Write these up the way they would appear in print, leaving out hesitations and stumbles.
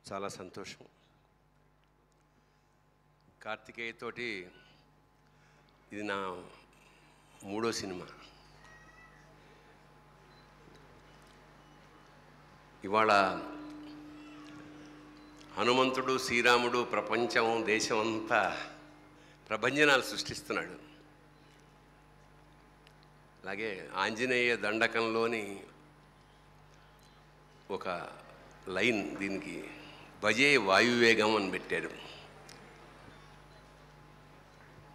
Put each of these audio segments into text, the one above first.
చాలా సంతోషం. కార్తికేయ తోటి ఇది నా 3వ సినిమా. ఇవాళ హనుమంతుడు, శ్రీరాముడు ప్రపంచం, దేశం అంతా ప్రభంజనాలు సృష్టిస్తున్నాడు. అలాగే ఆంజనేయ దండకంలోని ఒక లైన్ దీనికి భజే వాయువేగం అని పెట్టారు.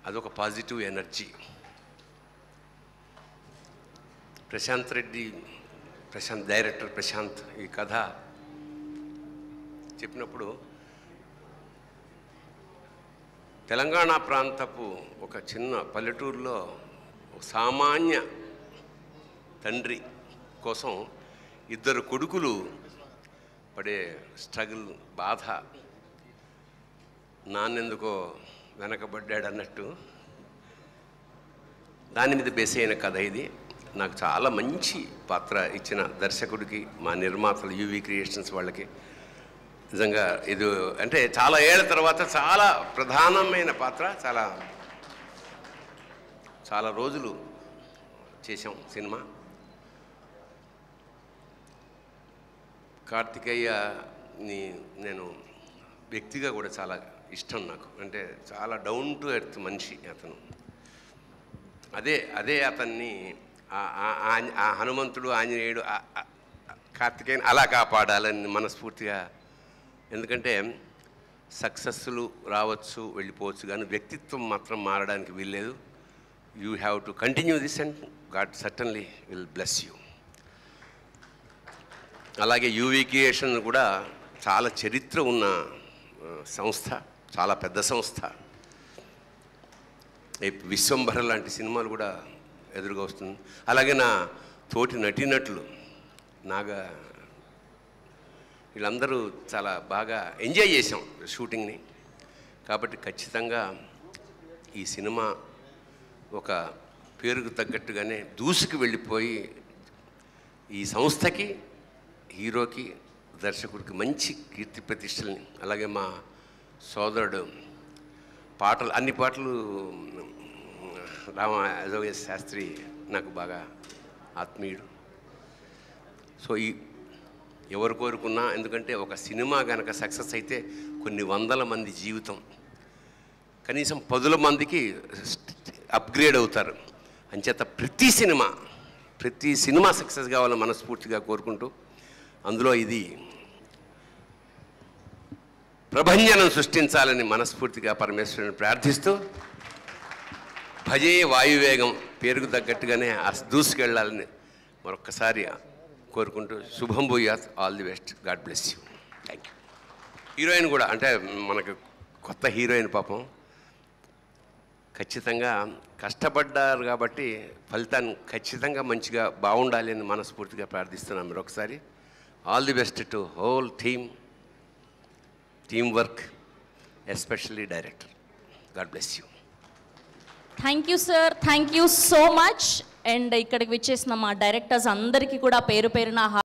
అదొక positive energy. Prashanth Reddy, director Prashanth ఈ కథ చెప్పినప్పుడు తెలంగాణ ప్రాంతపు ఒక చిన్న పల్లెటూరులో ఒక సామాన్య తండ్రి కోసం 2 కొడుకులు పడే స్ట్రగుల్, బాధ, నాన్నెందుకో వెనకబడ్డాడు అన్నట్టు దాని మీద బేస్ అయిన కథ ఇది. నాకు చాలా మంచి పాత్ర ఇచ్చిన దర్శకుడికి, మా నిర్మాతలు యూవీ క్రియేషన్స్ వాళ్ళకి నిజంగా ఇది అంటే చాలా ఏళ్ల తర్వాత చాలా ప్రధానమైన పాత్ర. చాలా రోజులు చేశాం సినిమా. కార్తికేయని నేను వ్యక్తిగా కూడా చాలా ఇష్టం నాకు. అంటే చాలా డౌన్ టు ఎర్త్ మనిషి అతను. అదే అతన్ని ఆ హనుమంతుడు, ఆంజనేయుడు, కార్తికేయని అలా కాపాడాలని మనస్ఫూర్తిగా. ఎందుకంటే సక్సెస్లు రావచ్చు, వెళ్ళిపోవచ్చు, కానీ వ్యక్తిత్వం మాత్రం మారడానికి వీల్లేదు. You have to continue this and God certainly will bless you. అలాగే యూవీ క్రియేషన్ కూడా చాలా చరిత్ర ఉన్న సంస్థ, చాలా పెద్ద సంస్థ. విశ్వంభర లాంటి సినిమాలు కూడా ఎదురుగా వస్తుంది. అలాగే నా తోటి నటీనటులు నాగా, వీళ్ళందరూ చాలా బాగా ఎంజాయ్ చేసాం షూటింగ్ని. కాబట్టి ఖచ్చితంగా ఈ సినిమా ఒక పేరుకు తగ్గట్టుగానే దూసుకు వెళ్ళిపోయి ఈ సంస్థకి, హీరోకి, దర్శకుడికి మంచి కీర్తి ప్రతిష్టల్ని, అలాగే మా సోదరుడు పాటలు, అన్ని పాటలు రామజోగ శాస్త్రి నాకు బాగా ఆత్మీయుడు. సో ఎవరు కోరుకున్నా, ఎందుకంటే ఒక సినిమా కనుక సక్సెస్ అయితే కొన్ని వందల మంది జీవితం, కనీసం 10 మందికి అప్గ్రేడ్ అవుతారు. అంచేత ప్రతి సినిమా సక్సెస్ కావాలని మనస్ఫూర్తిగా కోరుకుంటూ, అందులో ఇది ప్రభంజనం సృష్టించాలని మనస్ఫూర్తిగా పరమేశ్వరుని ప్రార్థిస్తూ, భజే వాయువేగం పేరుకు తగ్గట్టుగానే దూసుకెళ్ళాలని మరొక్కసారి కోరుకుంటూ, శుభం భూయాత్, all the best, God bless you. Thank you. Heroine కూడా అంటే మనకు కొత్త హీరోయిన్, పాపం ఖచ్చితంగా కష్టపడ్డారు కాబట్టి ఫలితాన్ని ఖచ్చితంగా మంచిగా బాగుండాలి అని మనస్ఫూర్తిగా ప్రార్థిస్తున్నాం. మరొకసారి all the best to whole team work, especially director. God bless you. Thank you sir, thank you so much. And ఇక్కడికి విచ్చేసిన మా డైరెక్టర్స్ అందరికీ కూడా పేరు పేరున